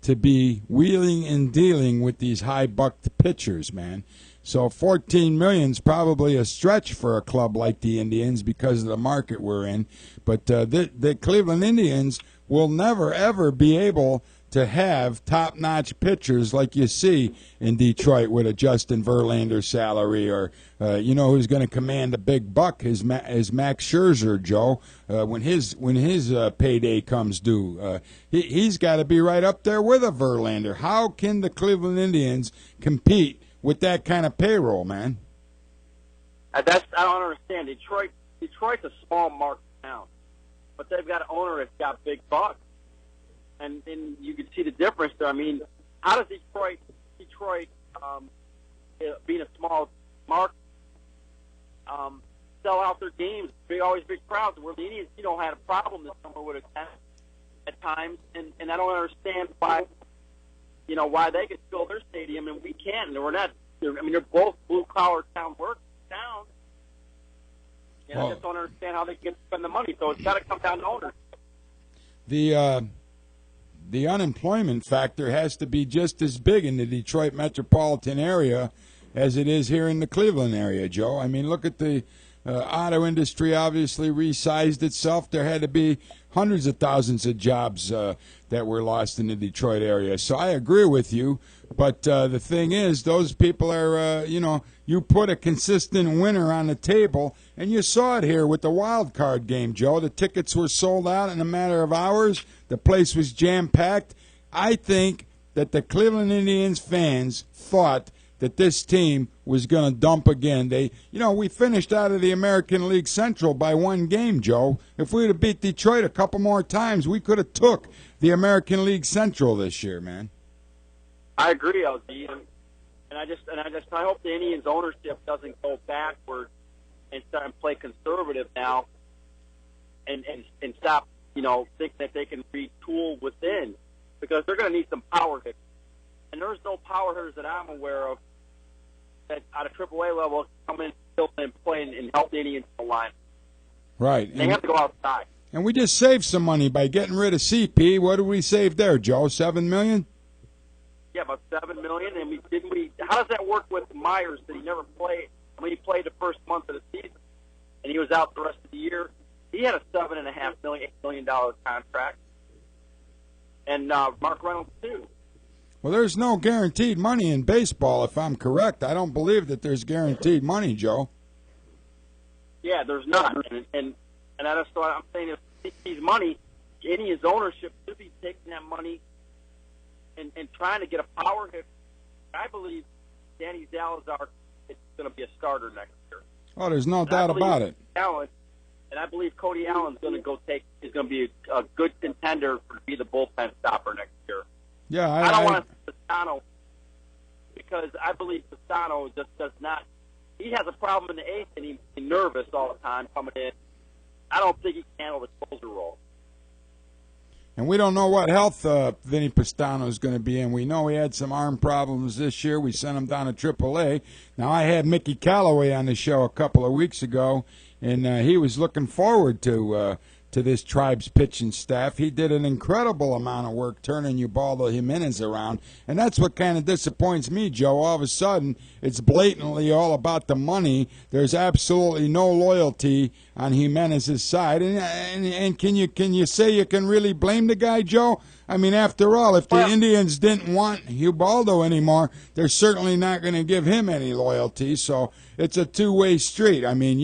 to be wheeling and dealing with these high-bucked pitchers, man. So $14 million is probably a stretch for a club like the Indians because of the market we're in. But the Cleveland Indians will never, ever be able to have top-notch pitchers like you see in Detroit with a Justin Verlander salary or, who's going to command a big buck is Max Scherzer, Joe, when his payday comes due. He's got to be right up there with a Verlander. How can the Cleveland Indians compete with that kind of payroll, man? I don't understand. Detroit's a small market town, but they've got an owner that's got big bucks. And you can see the difference there. I mean, how does Detroit, being a small market, sell out their games? Always big crowds. Where the Indians, had a problem this summer with attendance at times, and I don't understand why they could fill their stadium and we can't. And we're not. I mean, they're both blue collar towns. And I just don't understand how they can spend the money. So it's got to come down to owners. The unemployment factor has to be just as big in the Detroit metropolitan area as it is here in the Cleveland area, Joe. I mean, look at the auto industry obviously resized itself. There had to be hundreds of thousands of jobs that were lost in the Detroit area. So I agree with you. But the thing is, those people are, you put a consistent winner on the table, and you saw it here with the wild card game, Joe. The tickets were sold out in a matter of hours. The place was jam-packed. I think that the Cleveland Indians fans thought that this team was going to dump again. We finished out of the American League Central by 1 game, Joe. If we would have beat Detroit a couple more times, we could have took the American League Central this year, man. I agree, LG. I hope the Indians ownership doesn't go backward and start and play conservative now, and stop, thinking that they can retool within, because they're going to need some power hitters, and there's no power hitters that I'm aware of that out of AAA level come in and play and help the Indians in the line. Right. They have to go outside. And we just saved some money by getting rid of CP. What did we save there, Joe? $7 million? Yeah, about $7 million. And how does that work with Myers? That he never played. I mean, he played the first month of the season, and he was out the rest of the year. He had a $7.5 million, $8 million contract, and Mark Reynolds too. Well, there's no guaranteed money in baseball, if I'm correct. I don't believe that there's guaranteed money, Joe. Yeah, there's not, and that's why I'm saying if he's money, Indians ownership should be taking that money and trying to get a power hit. I believe Danny Salazar is going to be a starter next year. Oh, there's no doubt about it. And I believe Cody Allen's going to is going to be a good contender to be the bullpen stopper next year. Yeah, I don't want to Pistano, because I believe Pistano just does not. He has a problem in the eighth, and he's nervous all the time coming in. I don't think he can handle the closer role. And we don't know what health Vinny Pistano is going to be in. We know he had some arm problems this year. We sent him down to AAA. Now, I had Mickey Callaway on the show a couple of weeks ago, and he was looking forward to this Tribe's pitching staff. He did an incredible amount of work turning Ubaldo Jimenez around, and that's what kind of disappoints me, Joe. All of a sudden, it's blatantly all about the money. There's absolutely no loyalty on Jimenez's side, and can you say you can really blame the guy, Joe? I mean, after all, if the Indians didn't want Ubaldo anymore, they're certainly not going to give him any loyalty. So it's a two-way street. I mean,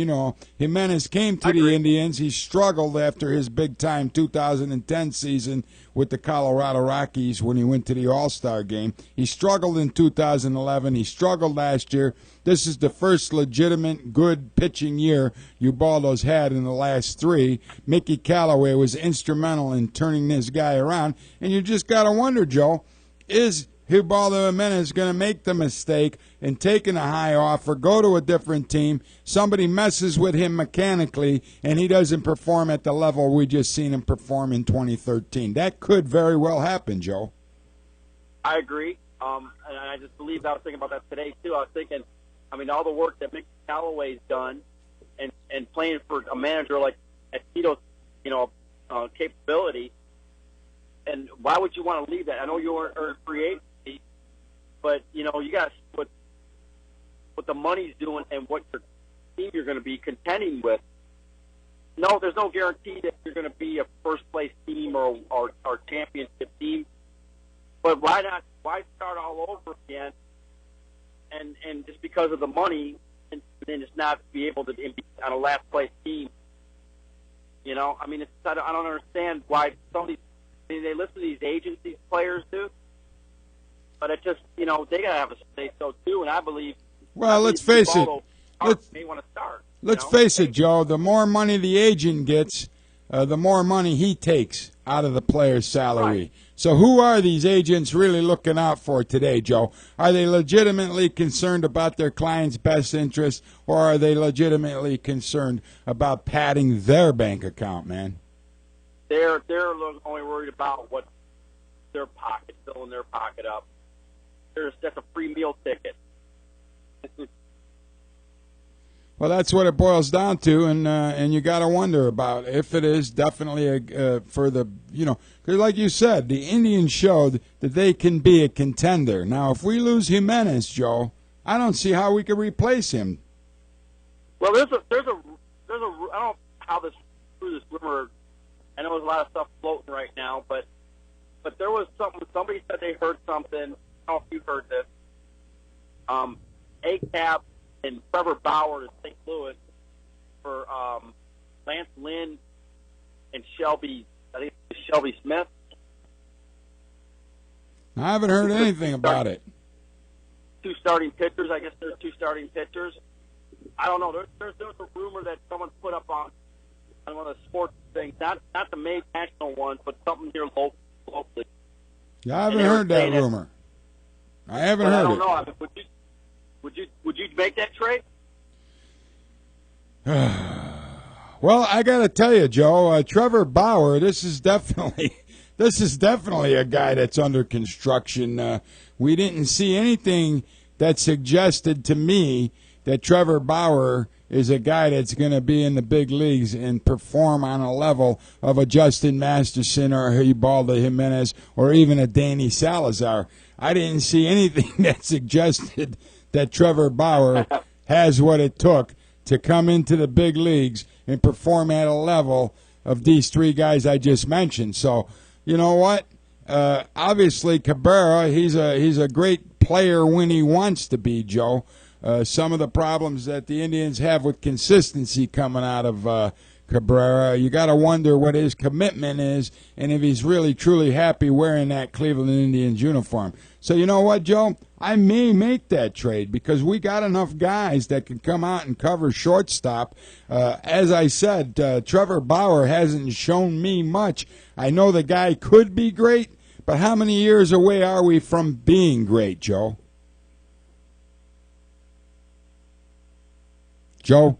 Jimenez came to the Indians. He struggled after his big-time 2010 season with the Colorado Rockies when he went to the All-Star game. He struggled in 2011. He struggled last year. This is the first legitimate good pitching year Ubaldo's had in the last three. Mickey Callaway was instrumental in turning this guy around. And you just got to wonder, Joe, is Ubaldo Jimenez going to make the mistake in taking a high offer, go to a different team, somebody messes with him mechanically, and he doesn't perform at the level we just seen him perform in 2013? That could very well happen, Joe. I agree. And I just believe I was thinking about that today, too. I was thinking, all the work that Mickey Callaway's done and playing for a manager like Tito's, capability, and why would you want to leave that? I know you're a free agency, but, you got to see what the money's doing and what your team you're going to be contending with. No, there's no guarantee that you're going to be a first-place team or championship team, but why not? Why start all over again and just because of the money and then just not be able to be on a last-place team? I don't understand why some of these. They listen to these agents, these players do, but it just, they got to have a say so too. And I believe. Well, let's face it. May want to start. Let's face it, Joe. The more money the agent gets, the more money he takes out of the player's salary. Right. So who are these agents really looking out for today, Joe? Are they legitimately concerned about their client's best interest, or are they legitimately concerned about padding their bank account, man? They're only worried about what their pocket, filling their pocket up. That's a free meal ticket. Well, that's what it boils down to, and you got to wonder about if it is definitely for the, because like you said, the Indians showed that they can be a contender. Now, if we lose Jimenez, Joe, I don't see how we could replace him. Well, there's a I don't know how this rumor. I know there's a lot of stuff floating right now, but there was something. Somebody said they heard something. I don't know if you heard this. ACAP and Trevor Bauer to St. Louis for Lance Lynn and Shelby. I think it's Shelby Smith. I haven't heard anything about it. Two starting pitchers. I guess there's two starting pitchers. I don't know. There's a rumor that someone put up on one of the sports things, not the main national ones, but something here locally. Yeah, I haven't heard that rumor. I haven't heard it. I don't know. Would you make that trade? Well, I got to tell you, Joe, Trevor Bauer, this is definitely a guy that's under construction. We didn't see anything that suggested to me that Trevor Bauer is a guy that's going to be in the big leagues and perform on a level of a Justin Masterson or a Ubaldo Jimenez or even a Danny Salazar. I didn't see anything that suggested that Trevor Bauer has what it took to come into the big leagues and perform at a level of these three guys I just mentioned. So, you know what? Obviously, Cabrera, he's a great player when he wants to be, Joe. Some of the problems that the Indians have with consistency coming out of Cabrera, you got to wonder what his commitment is and if he's really, truly happy wearing that Cleveland Indians uniform. So you know what, Joe? I may make that trade because we got enough guys that can come out and cover shortstop. As I said, Trevor Bauer hasn't shown me much. I know the guy could be great, but how many years away are we from being great, Joe? Joe?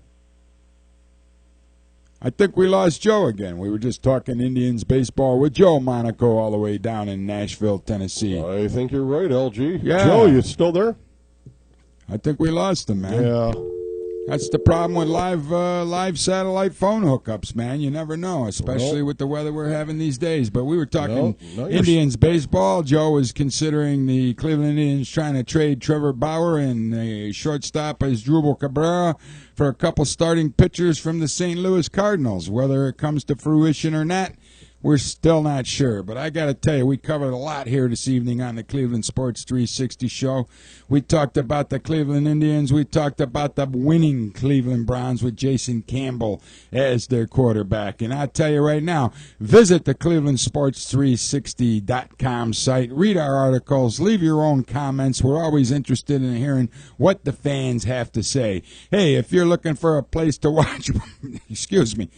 I think we lost Joe again. We were just talking Indians baseball with Joe Monaco all the way down in Nashville, Tennessee. I think you're right, LG. Yeah. Joe, you still there? I think we lost him, man. Yeah. That's the problem with live satellite phone hookups, man. You never know, especially with the weather we're having these days. But we were talking Indians baseball. Joe is considering the Cleveland Indians trying to trade Trevor Bauer and a shortstop as Drupal Cabrera for a couple starting pitchers from the St. Louis Cardinals. Whether it comes to fruition or not, we're still not sure. But I got to tell you, we covered a lot here this evening on the Cleveland Sports 360 show. We talked about the Cleveland Indians. We talked about the winning Cleveland Browns with Jason Campbell as their quarterback. And I'll tell you right now, visit the ClevelandSports360.com site. Read our articles. Leave your own comments. We're always interested in hearing what the fans have to say. Hey, if you're looking for a place to watch, excuse me.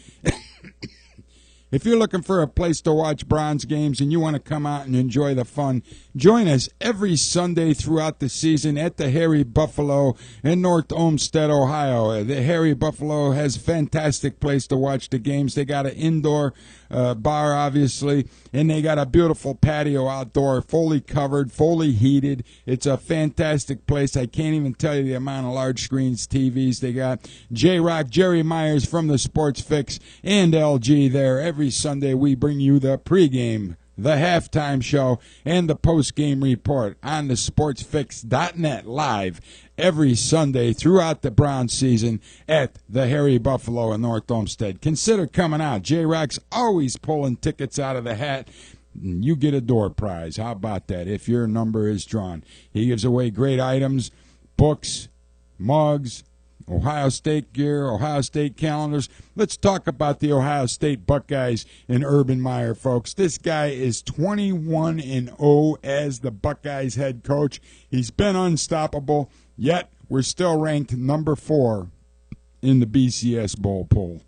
If you're looking for a place to watch Browns games and you want to come out and enjoy the fun, join us every Sunday throughout the season at the Hairy Buffalo in North Olmsted, Ohio. The Hairy Buffalo has a fantastic place to watch the games. They got an indoor bar, obviously, and they got a beautiful patio outdoor, fully covered, fully heated. It's a fantastic place. I can't even tell you the amount of large screens, TVs they got. J-Rock, Jerry Myers from the Sports Fix, and LG there. Every Sunday we bring you the pregame, the halftime show, and the postgame report on the sportsfix.net live every Sunday throughout the Browns season at the Hairy Buffalo in North Olmsted. Consider coming out. J-Rock's always pulling tickets out of the hat. You get a door prize. How about that if your number is drawn? He gives away great items, books, mugs, Ohio State gear, Ohio State calendars. Let's talk about the Ohio State Buckeyes and Urban Meyer, folks. This guy is 21-0 as the Buckeyes head coach. He's been unstoppable, yet we're still ranked number 4 in the BCS Bowl poll.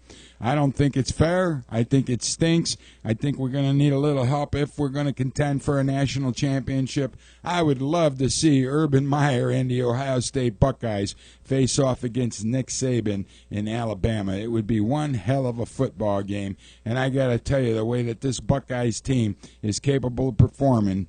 I don't think it's fair. I think it stinks. I think we're going to need a little help if we're going to contend for a national championship. I would love to see Urban Meyer and the Ohio State Buckeyes face off against Nick Saban in Alabama. It would be one hell of a football game. And I got to tell you, the way that this Buckeyes team is capable of performing,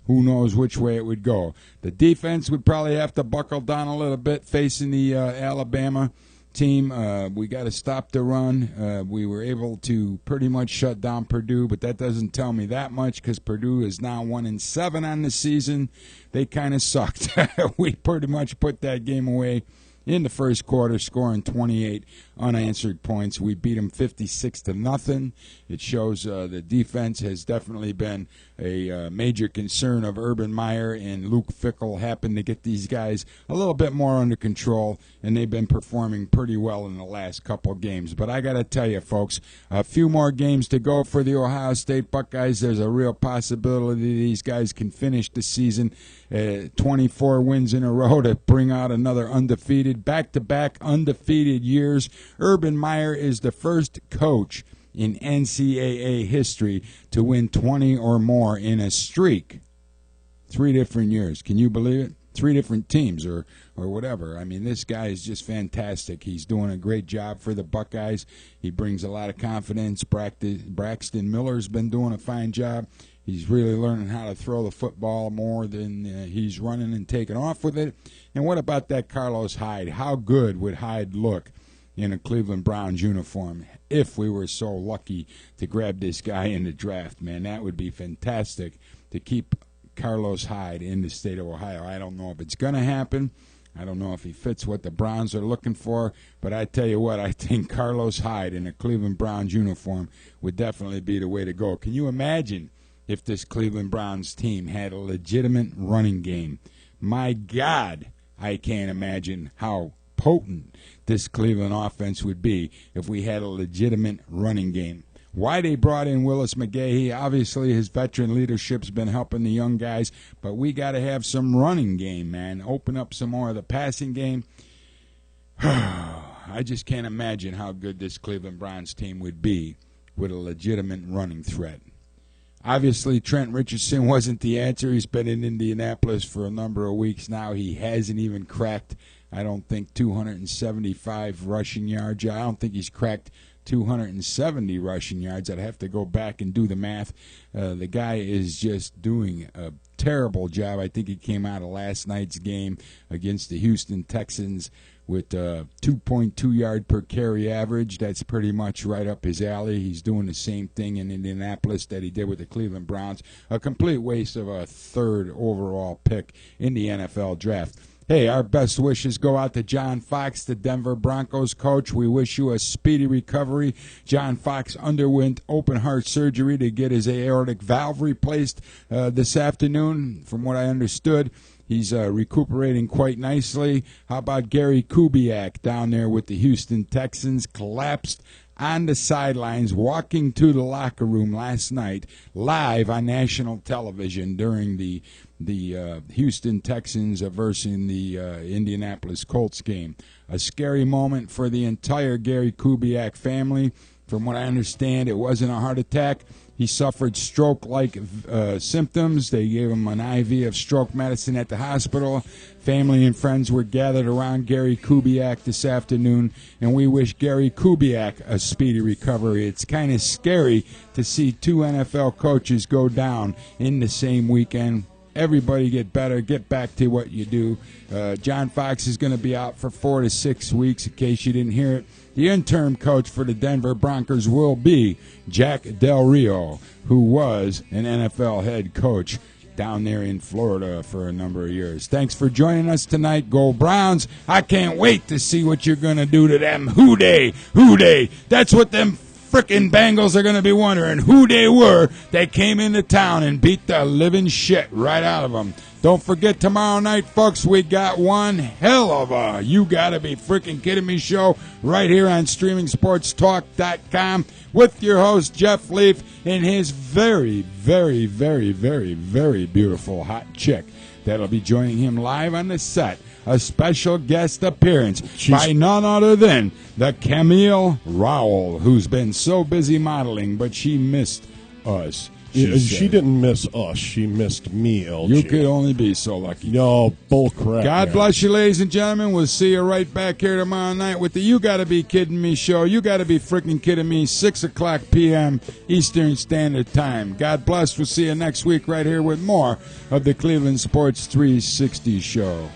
who knows which way it would go. The defense would probably have to buckle down a little bit facing the Alabama team. We got to stop the run. We were able to pretty much shut down Purdue, but that doesn't tell me that much because Purdue is now 1-7 on the season. They kind of sucked. We pretty much put that game away in the first quarter, scoring 28 unanswered points. We beat them 56-0. It shows the defense has definitely been a major concern of Urban Meyer, and Luke Fickell happened to get these guys a little bit more under control, and they've been performing pretty well in the last couple games. But I got to tell you, folks, a few more games to go for the Ohio State Buckeyes. There's a real possibility these guys can finish the season 24 wins in a row to bring out another undefeated, back-to-back undefeated years. Urban Meyer is the first coach in NCAA history to win 20 or more in a streak. 3 different years. Can you believe it? 3 different teams or whatever. I mean, this guy is just fantastic. He's doing a great job for the Buckeyes. He brings a lot of confidence. Braxton Miller's been doing a fine job. He's really learning how to throw the football more than he's running and taking off with it. And what about that Carlos Hyde? How good would Hyde look in a Cleveland Browns uniform if we were so lucky to grab this guy in the draft, man? That would be fantastic to keep Carlos Hyde in the state of Ohio. I don't know if it's going to happen. I don't know if he fits what the Browns are looking for, but I tell you what, I think Carlos Hyde in a Cleveland Browns uniform would definitely be the way to go. Can you imagine if this Cleveland Browns team had a legitimate running game? My God, I can't imagine how potent this Cleveland offense would be if we had a legitimate running game. Why they brought in Willis McGahee, obviously his veteran leadership's been helping the young guys, but we got to have some running game, man. Open up some more of the passing game. I just can't imagine how good this Cleveland Browns team would be with a legitimate running threat. Obviously, Trent Richardson wasn't the answer. He's been in Indianapolis for a number of weeks now. He hasn't even cracked, I don't think, 275 rushing yards. I don't think he's cracked 270 rushing yards. I'd have to go back and do the math. The guy is just doing a terrible job. I think he came out of last night's game against the Houston Texans with 2.2 yard per carry average. That's pretty much right up his alley. He's doing the same thing in Indianapolis that he did with the Cleveland Browns. A complete waste of a 3rd overall pick in the NFL draft. Hey, our best wishes go out to John Fox, the Denver Broncos coach. We wish you a speedy recovery. John Fox underwent open heart surgery to get his aortic valve replaced this afternoon, from what I understood. He's recuperating quite nicely. How about Gary Kubiak down there with the Houston Texans? Collapsed on the sidelines, walking to the locker room last night, live on national television during the Houston Texans versus the Indianapolis Colts game. A scary moment for the entire Gary Kubiak family. From what I understand, it wasn't a heart attack. He suffered stroke-like symptoms. They gave him an IV of stroke medicine at the hospital. Family and friends were gathered around Gary Kubiak this afternoon, and we wish Gary Kubiak a speedy recovery. It's kind of scary to see 2 NFL coaches go down in the same weekend. Everybody get better. Get back to what you do. John Fox is going to be out for 4 to 6 weeks, in case you didn't hear it. The interim coach for the Denver Broncos will be Jack Del Rio, who was an NFL head coach down there in Florida for a number of years. Thanks for joining us tonight. Go Browns. I can't wait to see what you're going to do to them. Who dey? That's what them frickin' Bengals are going to be wondering who they were. They came into town and beat the living shit right out of them. Don't forget, tomorrow night, folks, we got one hell of a You Gotta Be Frickin' Kidding Me show right here on StreamingSportsTalk.com with your host, Jeff Leaf, and his very, very, very, very, very beautiful hot chick that'll be joining him live on the set. A special guest appearance by none other than the Camille Rowell, who's been so busy modeling, but she missed us. She didn't miss us. She missed me, LG. You could only be so lucky. No, bull crap. God bless you, ladies and gentlemen. We'll see you right back here tomorrow night with the You Gotta Be Kidding Me show. You Gotta Be Freaking Kidding Me, 6 o'clock p.m. Eastern Standard Time. God bless. We'll see you next week right here with more of the Cleveland Sports 360 show.